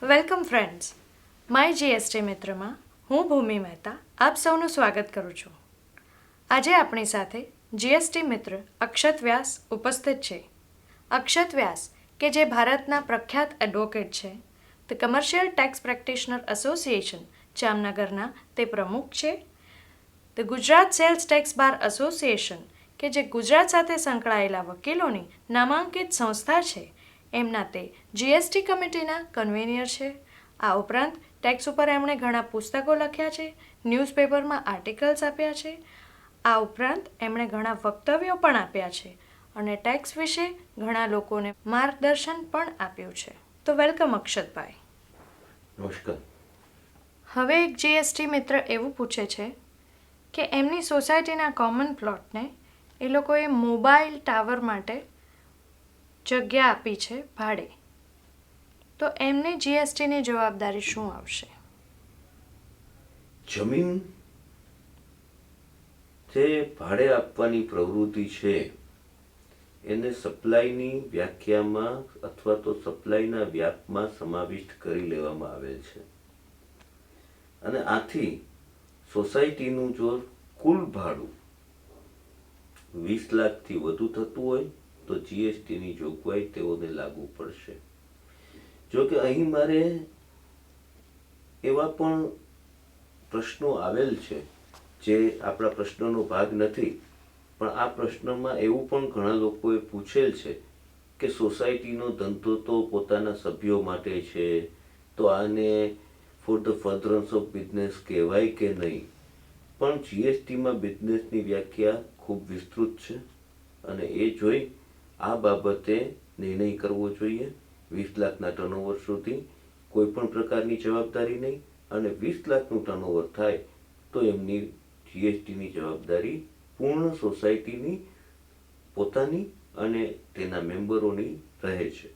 Welcome friends, my GST મિત્રમાં હું ભૂમિ મહેતા આપ સૌનું સ્વાગત કરું છું. આજે આપણી સાથે જીએસટી મિત્ર અક્ષત વ્યાસ ઉપસ્થિત છે. અક્ષત વ્યાસ કે જે ભારતના પ્રખ્યાત એડવોકેટ છે, the commercial tax practitioner association જામનગરના તે પ્રમુખ છે. The Gujarat sales tax bar association કે જે ગુજરાત સાથે સંકળાયેલા વકીલોની નામાંકિત સંસ્થા છે, એમના તે જીએસટી કમિટીના કન્વીનર છે. આ ઉપરાંત ટેક્સ ઉપર એમણે ઘણા પુસ્તકો લખ્યા છે, ન્યૂઝપેપરમાં આર્ટિકલ્સ આપ્યા છે. આ ઉપરાંત એમણે ઘણા વક્તવ્યો પણ આપ્યા છે અને ટેક્સ વિશે ઘણા લોકોને માર્ગદર્શન પણ આપ્યું છે. તો વેલકમ અક્ષતભાઈ. નમસ્કાર. હવે એક જીએસટી મિત્ર એવું પૂછે છે કે એમની સોસાયટીના કોમન પ્લોટને એ લોકોએ મોબાઈલ ટાવર માટે જગ્યા આપી છે ભાડે, તો એમની જીએસટીની જવાબદારી શું આવશે? જમીન જે ભાડે આપવાની પ્રવૃત્તિ છે એને સપ્લાયની વ્યાખ્યામાં અથવા તો સપ્લાયના વ્યાપમાં સમાવિષ્ટ કરી લેવામાં આવેલ છે અને આથી સોસાયટીનું જો કુલ ભાડું 20 લાખથી વધુ થતું હોય તો જીએસટીની જોગવાઈ તેઓને લાગુ પડશે. જો કે અહીં મારે એવા પણ પ્રશ્નો આવેલ છે જે આપણા પ્રશ્નનો ભાગ નથી, પણ આ પ્રશ્નમાં એવું પણ ઘણા લોકોએ પૂછેલ છે કે સોસાયટીનો ધંધો તો પોતાના સભ્યો માટે છે, તો આને ફોર ધ ફર્ધરન્સ ઓફ બિઝનેસ કહેવાય કે નહીં. પણ જીએસટીમાં બિઝનેસની વ્યાખ્યા ખૂબ વિસ્તૃત છે અને એ જોઈ આ બાબતે નિર્ણય કરવો જોઈએ. 20 લાખના ટર્નઓવર સુધી કોઈ પણ પ્રકારની જવાબદારી નહીં અને 20 લાખનું ટર્નઓવર થાય તો એમની જીએસટીની જવાબદારી પૂર્ણ સોસાયટીની પોતાની અને તેના મેમ્બરોની રહે છે.